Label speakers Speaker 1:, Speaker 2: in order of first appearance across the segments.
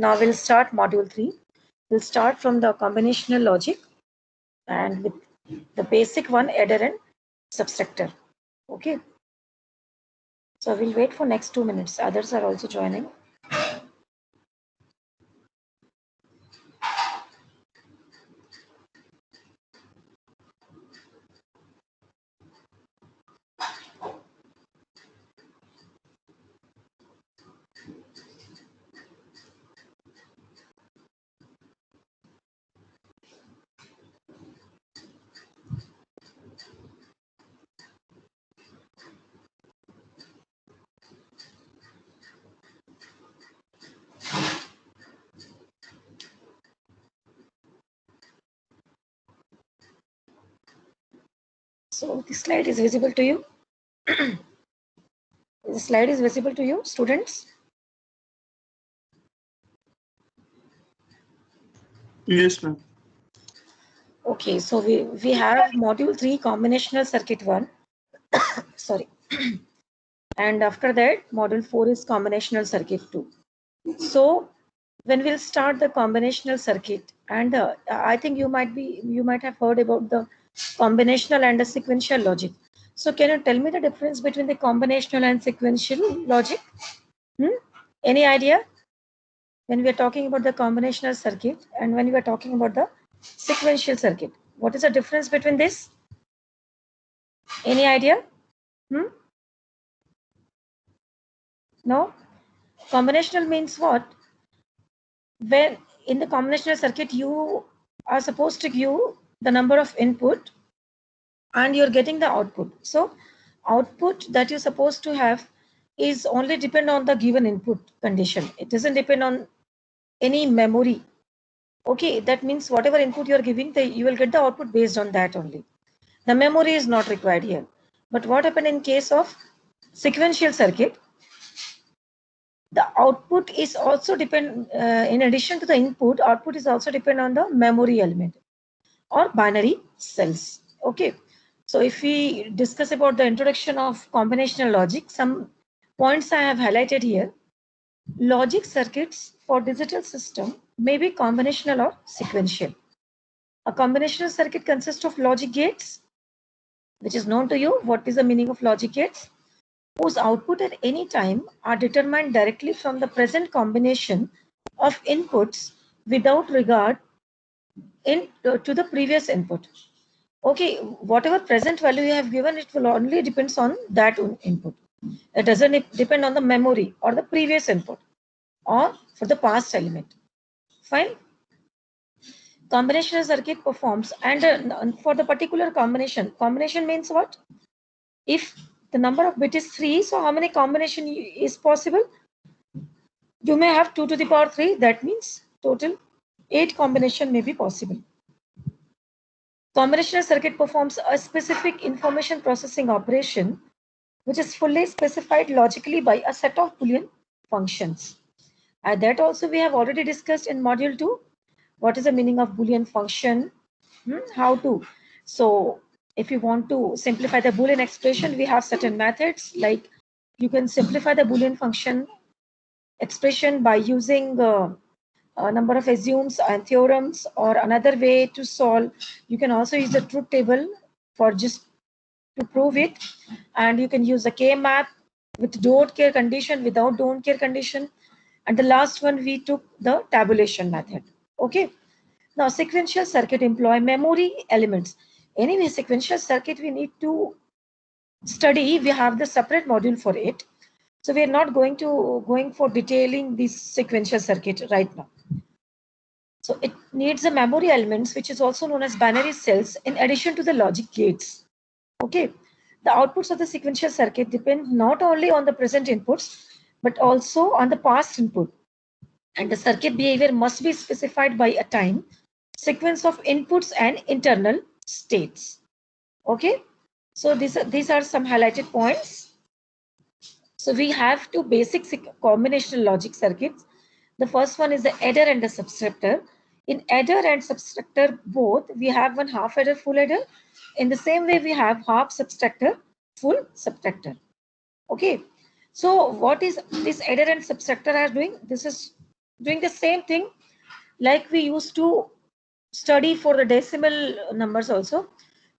Speaker 1: Now we'll start module 3. We'll start from the combinational logic and with the basic one, adder and subtractor. Okay. So we'll wait for next 2 minutes. Others are also joining. So the slide is visible to you. The slide is visible to you, students?
Speaker 2: Yes, ma'am.
Speaker 1: Okay, so we have module 3 combinational circuit 1. Sorry. And after that, module 4 is combinational circuit 2. So when we'll start the combinational circuit, and I think you might have heard about the combinational and the sequential logic. So can you tell me the difference between the combinational and sequential logic? Any idea? When we are talking about the combinational circuit and when we are talking about the sequential circuit, what is the difference between this? Any idea? No? Combinational means what? When in the combinational circuit, you are supposed to give the number of input and you're getting the output. So output that you're supposed to have is only depend on the given input condition. It doesn't depend on any memory. Okay, that means whatever input you're giving, you will get the output based on that only. The memory is not required here. But what happened in case of sequential circuit? The output is also depend, in addition to the input, output is also depend on the memory element or binary cells. Okay. So if we discuss about the introduction of combinational logic, some points I have highlighted here. Logic circuits for digital system may be combinational or sequential. A combinational circuit consists of logic gates, which is known to you. What is the meaning of logic gates? Whose output at any time are determined directly from the present combination of inputs without regard to the previous input. Okay, whatever present value you have given, it will only depends on that input. It doesn't depend on the memory or the previous input or for the past element. Fine. Combinational circuit performs, and for the particular combination means what? If the number of bit is 3, so how many combination is possible? You may have 2 to the power 3. That means total 8 combination may be possible. Combinational circuit performs a specific information processing operation which is fully specified logically by a set of Boolean functions. And that also we have already discussed in module 2. What is the meaning of Boolean function? How to? So if you want to simplify the Boolean expression, we have certain methods, like you can simplify the Boolean function expression by using a number of assumes and theorems, or another way to solve, you can also use the truth table for just to prove it, and you can use the K-map with don't care condition, without don't care condition, and the last one we took the tabulation method. Okay. Now sequential circuit employ memory elements. Anyway, sequential circuit we need to study. We have the separate module for it. So we are not going for detailing this sequential circuit right now. So it needs the memory elements, which is also known as binary cells, in addition to the logic gates. Okay. The outputs of the sequential circuit depend not only on the present inputs, but also on the past input. And the circuit behavior must be specified by a time sequence of inputs and internal states. Okay. So these are some highlighted points. So we have two basic combinational logic circuits. The first one is the adder and the subtractor. In adder and subtractor both, we have one half adder, full adder. In the same way, we have half subtractor, full subtractor. Okay. So what is this adder and subtractor are doing? This is doing the same thing like we used to study for the decimal numbers also.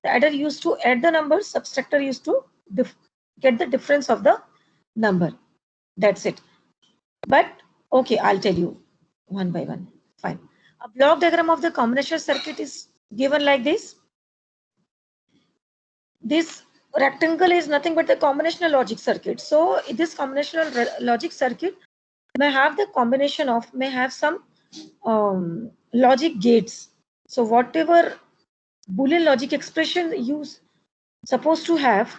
Speaker 1: The adder used to add the numbers, subtractor used to get the difference of the number. That's it. But okay, I'll tell you one by one. Fine. A block diagram of the combinational circuit is given like this. This rectangle is nothing but the combinational logic circuit. So this combinational logic circuit may have the combination of, may have some logic gates. So whatever Boolean logic expression you supposed to have,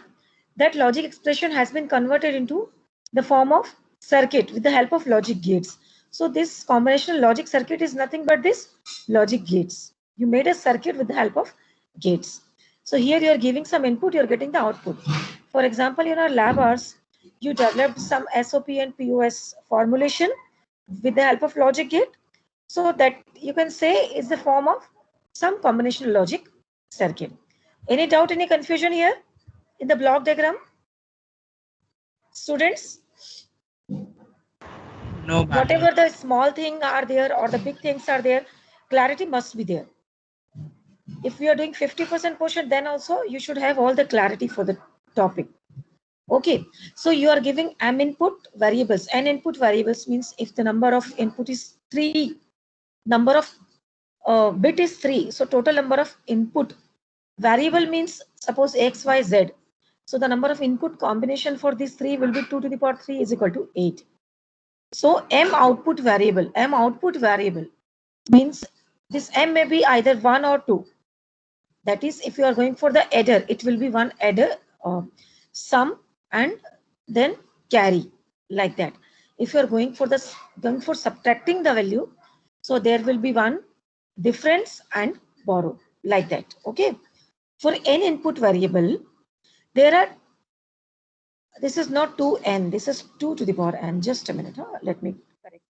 Speaker 1: that logic expression has been converted into the form of circuit with the help of logic gates. So this combinational logic circuit is nothing but this logic gates. You made a circuit with the help of gates. So here you are giving some input, you are getting the output. For example, in our lab hours, you developed some SOP and POS formulation with the help of logic gate. So that you can say is the form of some combinational logic circuit. Any doubt, any confusion here in the block diagram? Students?
Speaker 2: No, ma'am.
Speaker 1: Whatever the small thing are there or the big things are there, clarity must be there. If we are doing 50% portion, then also you should have all the clarity for the topic. Okay, so you are giving m input variables. N input variables means if the number of input is 3, number of bit is 3, so total number of input variable means suppose x, y, z. So the number of input combination for these 3 will be 2 to the power 3 is equal to 8. So m output variable means this m may be either 1 or 2. That is, if you are going for the adder, it will be one adder, sum, and then carry, like that. If you are going for subtracting the value, so there will be one difference and borrow, like that. Okay. For n input variable, there are, this is not 2n, this is 2 to the power n. Just a minute, let me correct.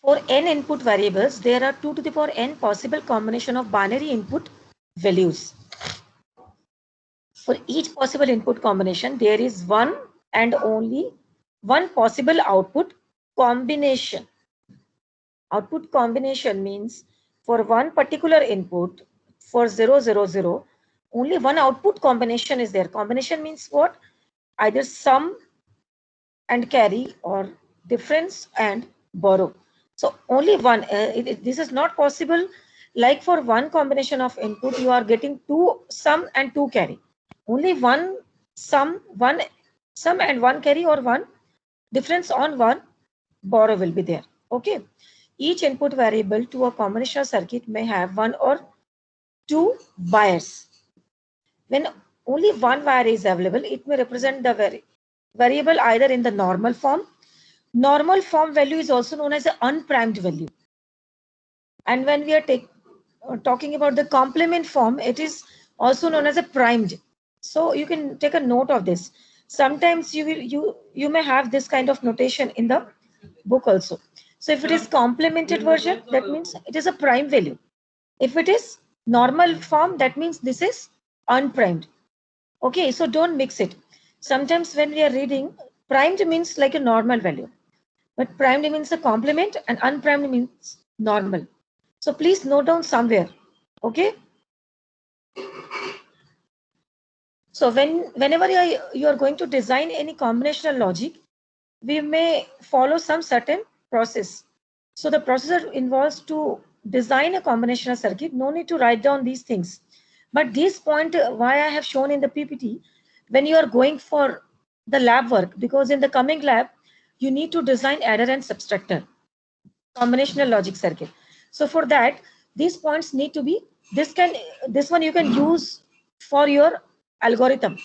Speaker 1: For n input variables, there are 2 to the power n possible combination of binary input values. For each possible input combination, there is one and only one possible output combination. Output combination means for one particular input, for 0, 0, 0, only one output combination is there. Combination means what? Either sum and carry or difference and borrow. So only one, this is not possible. Like for one combination of input, you are getting two sum and two carry. Only one sum and one carry or one difference on one borrow will be there. Okay. Each input variable to a combinational circuit may have one or two wires. When only one wire is available, it may represent the variable either in the normal form. Normal form value is also known as the unprimed value. And when we are talking about the complement form, it is also known as a primed. So you can take a note of this. Sometimes you may have this kind of notation in the book also. So if it is complemented version, that means it is a prime value. If it is normal form, that means this is unprimed. Okay, so don't mix it. Sometimes when we are reading, primed means like a normal value, but primed means a complement and unprimed means normal. So please note down somewhere. Okay. So whenever you are going to design any combinational logic, we may follow some certain process. So the processor involves to design a combinational circuit. No need to write down these things. But this point, why I have shown in the PPT, when you are going for the lab work, because in the coming lab, you need to design adder and subtractor, combinational logic circuit. So for that, these points need to be, this one you can use for your algorithm.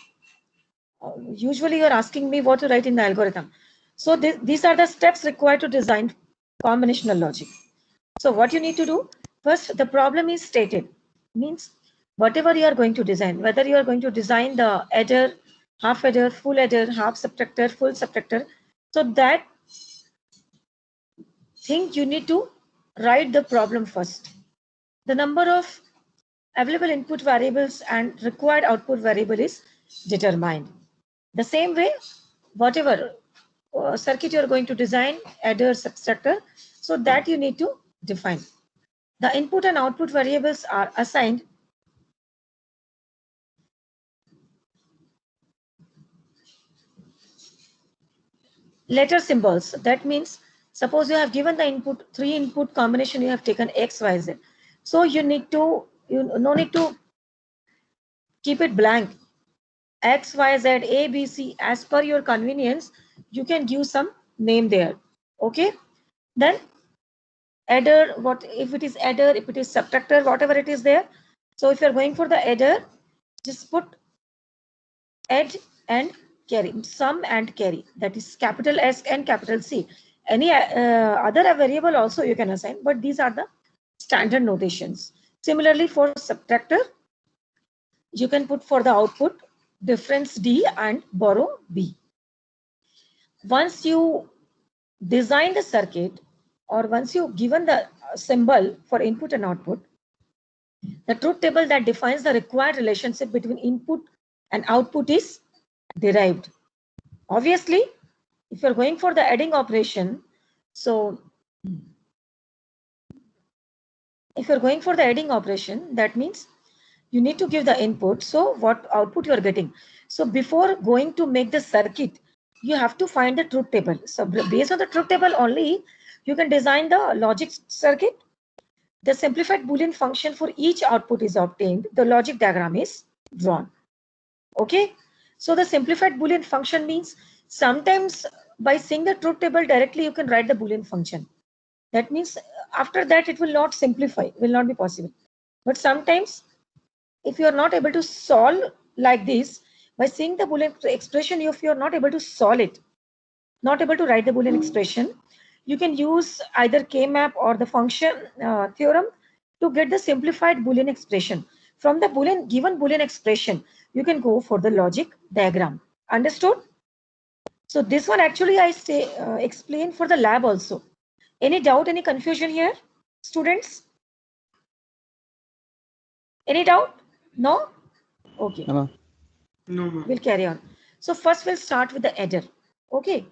Speaker 1: Usually you're asking me what to write in the algorithm. So these are the steps required to design combinational logic. So what you need to do, first the problem is stated, means whatever you are going to design, whether you are going to design the adder, half adder, full adder, half subtractor, full subtractor, so that thing you need to write the problem first. The number of available input variables and required output variable is determined. The same way, whatever circuit you are going to design, adder, subtractor, so that you need to define. The input and output variables are assigned letter symbols. That means, suppose you have given the input, 3 input combination, you have taken X, Y, Z. So you need to, no need to keep it blank. X, Y, Z, A, B, C, as per your convenience, you can give some name there. Okay. Then adder, what if it is adder, if it is subtractor, whatever it is there. So if you are going for the adder, just put add and carry, sum and carry, that is capital S and capital C. Any other variable also you can assign, but these are the standard notations. Similarly, for subtractor, you can put for the output difference D and borrow B. Once you design the circuit, or once you've given the symbol for input and output, the truth table that defines the required relationship between input and output is derived. Obviously, if you're going for the adding operation, so if you're going for the adding operation, that means you need to give the input. So what output you are getting. So before going to make the circuit, you have to find the truth table. So based on the truth table only, you can design the logic circuit. The simplified Boolean function for each output is obtained. The logic diagram is drawn. Okay. So the simplified Boolean function means sometimes by seeing the truth table directly, you can write the Boolean function. That means after that, it will not simplify, will not be possible. But sometimes if you are not able to solve like this, by seeing the Boolean expression, if you are not able to solve it, not able to write the Boolean expression, you can use either K-map or the function theorem to get the simplified Boolean expression. From the given Boolean expression, you can go for the logic diagram. Understood? So this one actually I say explain for the lab also. Any doubt, any confusion here, students? Any doubt? No? Okay.
Speaker 2: No.
Speaker 1: We'll carry on. So first we'll start with the adder. Okay.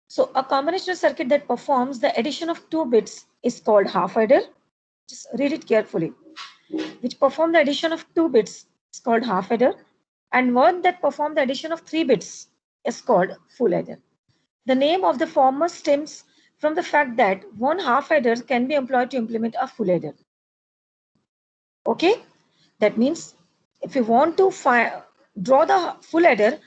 Speaker 1: So a combinational circuit that performs the addition of 2 bits is called half adder. Just read it carefully. Which perform the addition of 2 bits is called half adder, and one that perform the addition of 3 bits is called full adder. The name of the former stems from the fact that one half adder can be employed to implement a full adder. Okay, that means if you want to draw the full adder,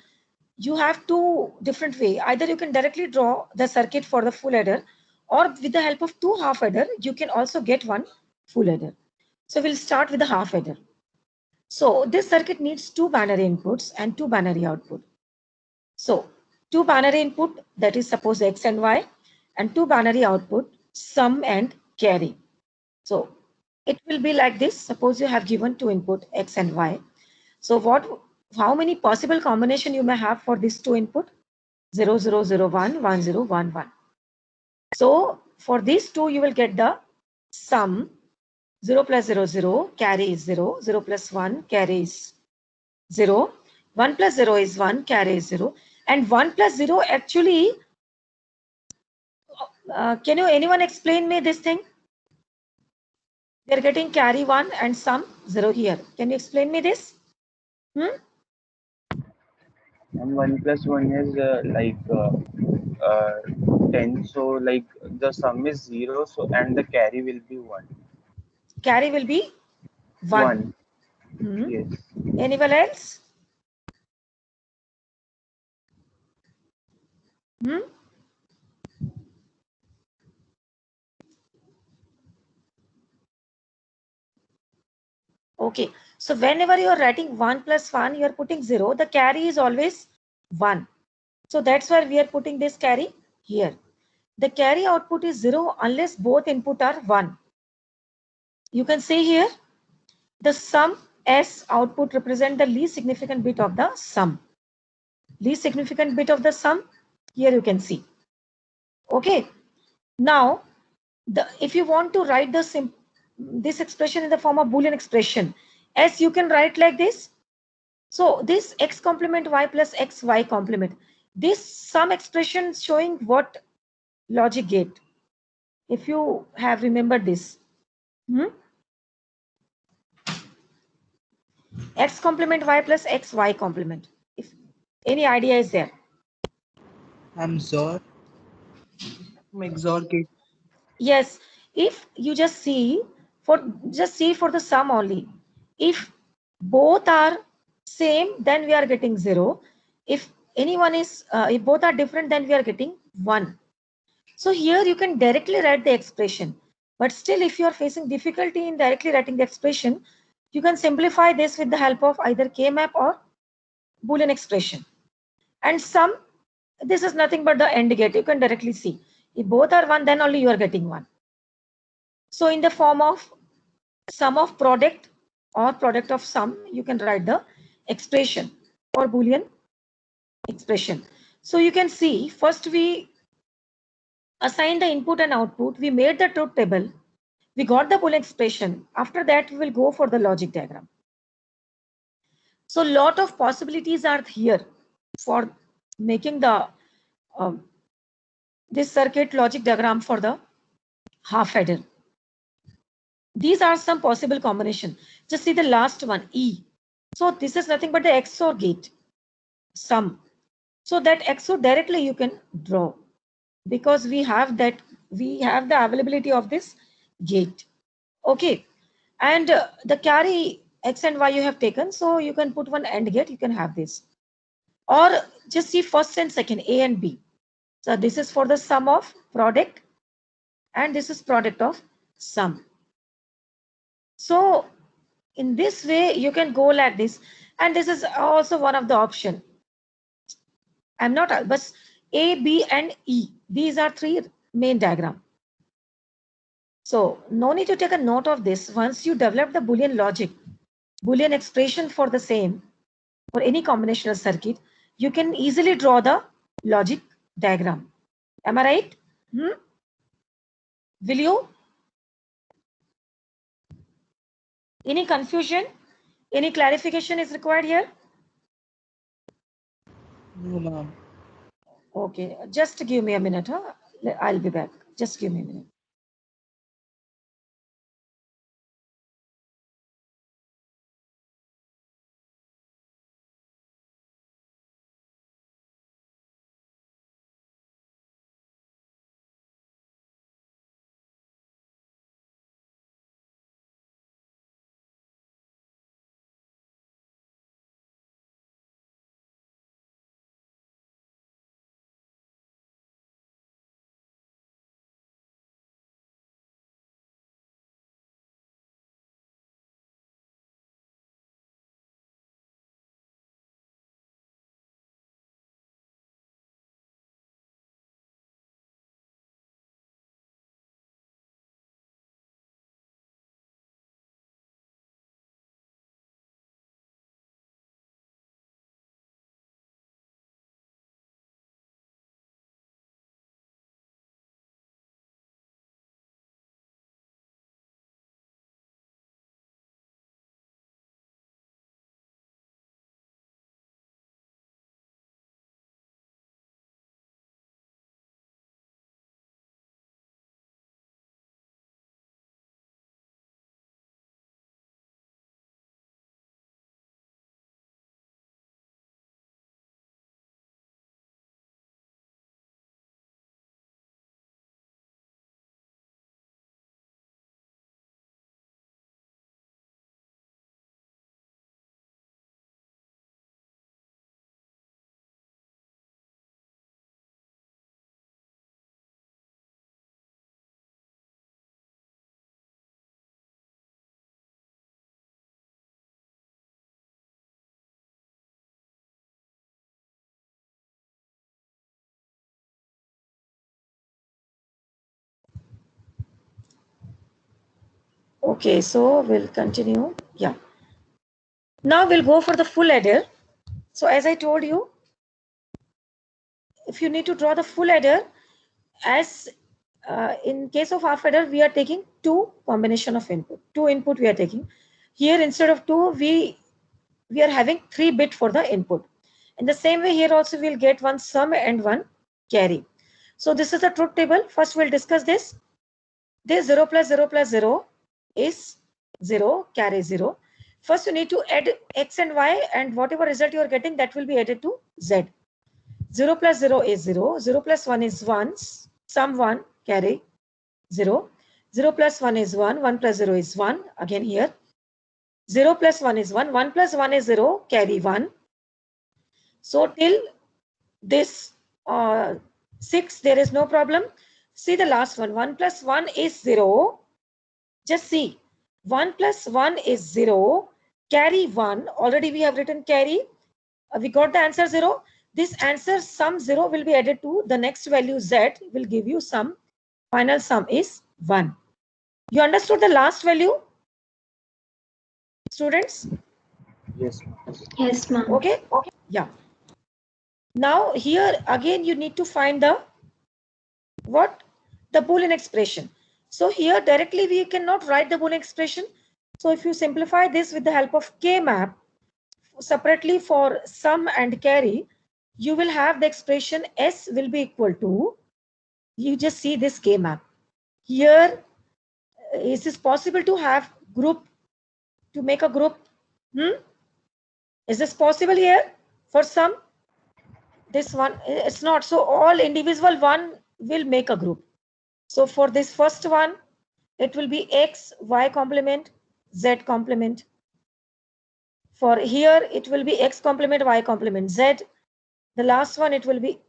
Speaker 1: you have 2 different ways. Either you can directly draw the circuit for the full adder, or with the help of 2 half adder, you can also get one full adder. So we'll start with the half adder. So this circuit needs 2 binary inputs and 2 binary output. So 2 binary input, that is suppose X and Y, and 2 binary output, sum and carry. So it will be like this. Suppose you have given 2 input X and Y. So how many possible combination you may have for this 2 input? 0, 0, 0, 1, 1, 0, 1, 1. So for these 2, you will get the sum 0 plus 0, 0, carry is 0, 0 plus 1, carry is 0, 1 plus 0 is 1, carry is 0, and 1 plus 0 actually, can anyone explain me this thing? We are getting carry 1 and sum 0 here. Can you explain me this?
Speaker 3: And 1 plus 1 is 10. So like the sum is 0. So and the carry will be 1.
Speaker 1: Carry will be 1.
Speaker 3: Yes.
Speaker 1: Anyone else? Okay, so whenever you are writing 1 plus 1, you are putting 0. The carry is always 1. So that's why we are putting this carry here. The carry output is 0 unless both input are 1. You can see here, the sum S output represent the least significant bit of the sum. Least significant bit of the sum, here you can see. Okay, now if you want to write this expression in the form of Boolean expression, as you can write like this. So this x complement y plus x y complement, this some expression showing what logic gate, if you have remembered this. X complement y plus x y complement, if any idea is there.
Speaker 2: XOR. XOR gate.
Speaker 1: Yes, if you just see for the sum only, if both are same, then we are getting 0. If anyone is if both are different, then we are getting 1. So here you can directly write the expression, but still if you are facing difficulty in directly writing the expression, you can simplify this with the help of either K-map or Boolean expression. And sum, this is nothing but the AND gate. You can directly see if both are 1, then only you are getting 1. So in the form of sum of product or product of sum, you can write the expression or Boolean expression. So you can see, first we assign the input and output, we made the truth table, we got the Boolean expression. After that, we will go for the logic diagram. So lot of possibilities are here for making the this circuit logic diagram for the half adder. These are some possible combination. Just see the last one, E. So this is nothing but the XOR gate, sum. So that XOR directly you can draw, because we have the availability of this gate. Okay, and the carry X and Y you have taken, so you can put one AND gate, you can have this. Or just see first and second, A and B. So this is for the sum of product, and this is product of sum. So in this way, you can go like this. And this is also one of the option. I'm not, but A, B, and E. These are 3 main diagram. So no need to take a note of this. Once you develop the Boolean logic, Boolean expression for the same, for any combinational circuit, you can easily draw the logic diagram. Am I right? Will you? Any confusion? Any clarification is required here?
Speaker 2: No, ma'am.
Speaker 1: Okay, just give me a minute. I'll be back. Just give me a minute. Okay, so we'll continue. Yeah. Now we'll go for the full adder. So as I told you, if you need to draw the full adder, as in case of half adder, we are taking two combination of input. Two input we are taking. Here instead of two, we are having 3 bit for the input. In the same way, here also we'll get one sum and one carry. So this is the truth table. First we'll discuss this. This 0 plus 0 plus 0 is 0, carry 0. First you need to add x and y, and whatever result you are getting, that will be added to z. 0 plus 0 is 0, 0 plus 1 is 1, sum 1, carry 0. 0 plus 1 is 1, 1 plus 0 is 1, again here. 0 plus 1 is 1, 1 plus 1 is 0, carry 1. So till this 6, there is no problem. See the last one, 1 plus 1 is 0. Just see, 1 plus 1 is 0, carry 1. Already we have written carry. We got the answer 0. This answer sum 0 will be added to the next value z, will give you sum. Final sum is 1. You understood the last value, students?
Speaker 3: Yes.
Speaker 4: Yes, ma'am.
Speaker 1: Okay. Yeah. Now here again you need to find the what? The Boolean expression. So here directly we cannot write the Boolean expression. So if you simplify this with the help of K-map separately for sum and carry, you will have the expression S will be equal to, you just see this K-map. Here, is it possible to have group, to make a group? Is this possible here for sum? This one, it's not. So all individual one will make a group. So for this first one, it will be x, y complement, z complement. For here, it will be x complement, y complement, z. The last one, it will be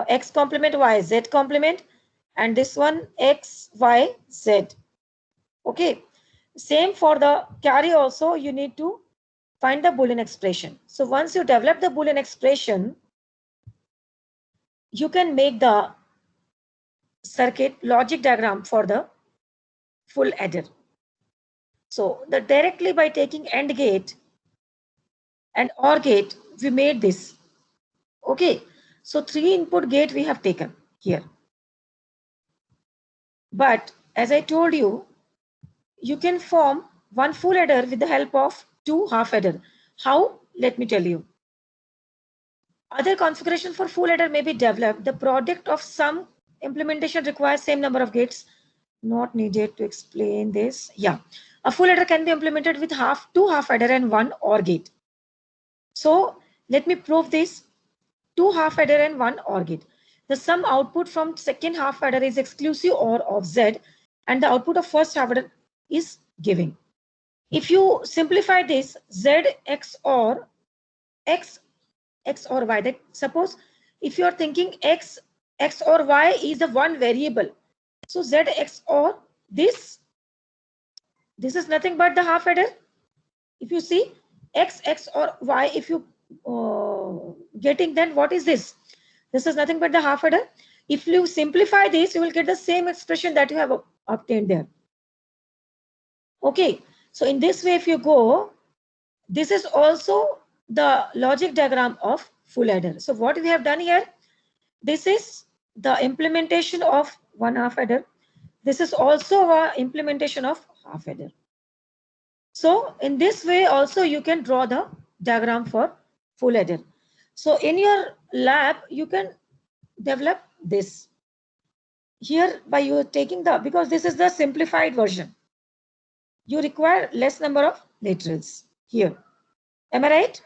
Speaker 1: x complement, y, z complement. And this one, x, y, z. Okay. Same for the carry also, you need to find the Boolean expression. So once you develop the Boolean expression, you can make the circuit logic diagram for the full adder. So the directly by taking AND gate and OR gate, we made this. Okay. So 3 input gate we have taken here. But as I told you, you can form one full adder with the help of 2 half adder. How? Let me tell you. Other configuration for full adder may be developed. The product of some implementation requires same number of gates. Not needed to explain this. Yeah. A full adder can be implemented with 2 half adder and 1 OR gate. So let me prove this. 2 half adder and 1 OR gate. The sum output from second half adder is exclusive OR of Z, and the output of first half adder is giving. If you simplify this, Z XOR X or Y, that suppose if you are thinking X or Y is the one variable. So Z XOR this is nothing but the half adder. If you see X or Y, if you getting, then what is this? This is nothing but the half adder. If you simplify this, you will get the same expression that you have obtained there. Okay, so in this way, if you go, this is also the logic diagram of full adder. So what we have done here, this is the implementation of 1 half adder. This is also a implementation of half adder. So in this way also you can draw the diagram for full adder. So in your lab, you can develop this. Here by you taking the, because this is the simplified version, you require less number of literals here. Am I right?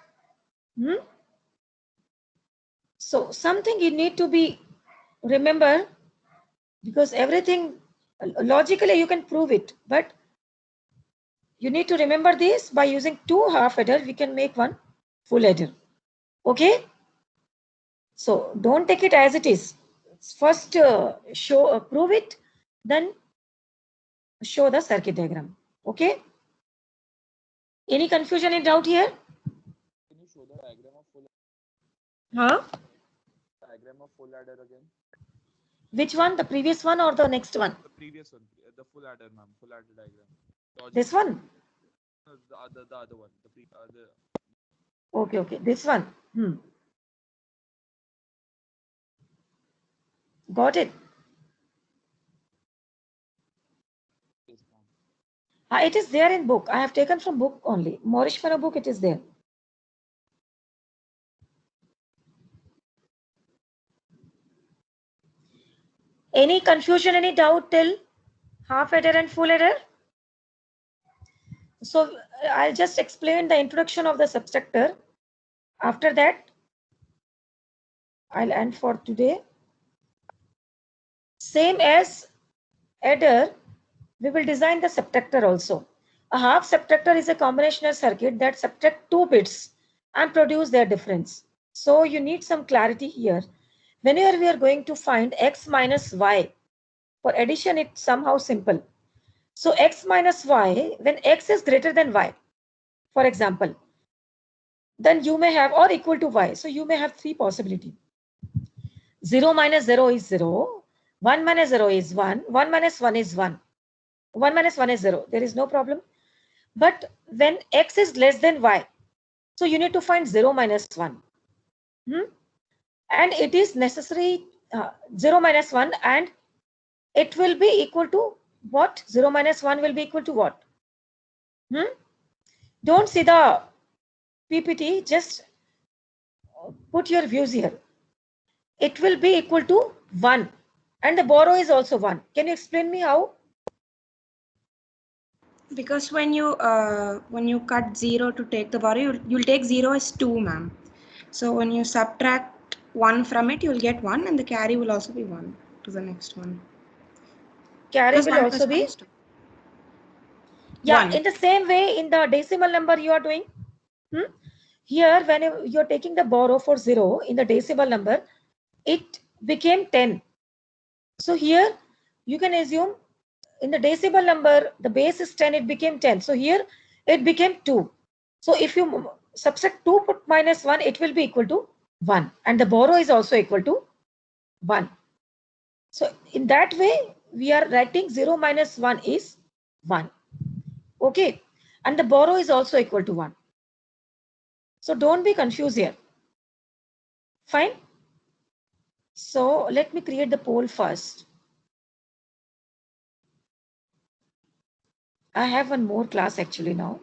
Speaker 1: So something you need to be remember, because everything logically you can prove it, but you need to remember this. By using 2 half adder, we can make one full adder. Okay. So don't take it as it is. First prove it, then show the circuit diagram. Okay. Any confusion and doubt here?
Speaker 5: Can you show the diagram of full diagram of full adder again?
Speaker 1: Which one? The previous one or the next one?
Speaker 5: The previous one, the full adder, ma'am. Full adder diagram. Logic.
Speaker 1: This one?
Speaker 5: The other one.
Speaker 1: Okay. This one. Got it.
Speaker 5: Yes, ma'am.
Speaker 1: It is there in book. I have taken from book only. Morishmano book, it is there. Any confusion, any doubt till half adder and full adder? So I'll just explain the introduction of the substructure. After that, I'll end for today. Same as adder, we will design the subtractor also. A half subtractor is a combinational circuit that subtract 2 bits and produce their difference. So you need some clarity here. Whenever we are going to find x minus y, for addition it's somehow simple. So x minus y, when x is greater than y, for example, then you may have, or equal to y. So you may have 3 possibilities. 0 minus 0 is 0, 1 minus 0 is 1, 1 minus 1 is 1. 1 minus 1 is 0. There is no problem. But when x is less than y, so you need to find 0 minus 1. And it is necessary 0 minus 1, and it will be equal to what? 0 minus 1 will be equal to what? Don't see the PPT, just put your views here. It will be equal to 1, and the borrow is also 1. Can you explain me how?
Speaker 4: Because when you cut 0 to take the borrow, you'll take 0 as 2, ma'am. So when you subtract 1 from it, you'll get 1, and the carry will also be 1 to the next one.
Speaker 1: Carry
Speaker 4: Because
Speaker 1: will
Speaker 4: 1
Speaker 1: also
Speaker 4: plus 1
Speaker 1: be
Speaker 4: is 2.
Speaker 1: Yeah,
Speaker 4: 1.
Speaker 1: in the same way in the decimal number you are doing. Here, when you're taking the borrow for 0 in the decimal number, it became 10. So here you can assume in the decimal number, the base is 10, it became 10. So here it became 2. So if you subtract 2 put minus 1, it will be equal to 1. And the borrow is also equal to 1. So in that way, we are writing 0 minus 1 is 1. Okay. And the borrow is also equal to 1. So don't be confused here. Fine. So let me create the poll first. I have one more class actually now.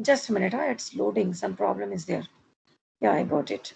Speaker 1: Just a minute, it's loading. Some problem is there. Yeah, I got it.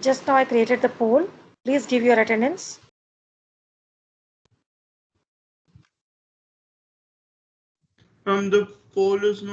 Speaker 1: Just now I created the poll. Please give your attendance.
Speaker 2: The poll is not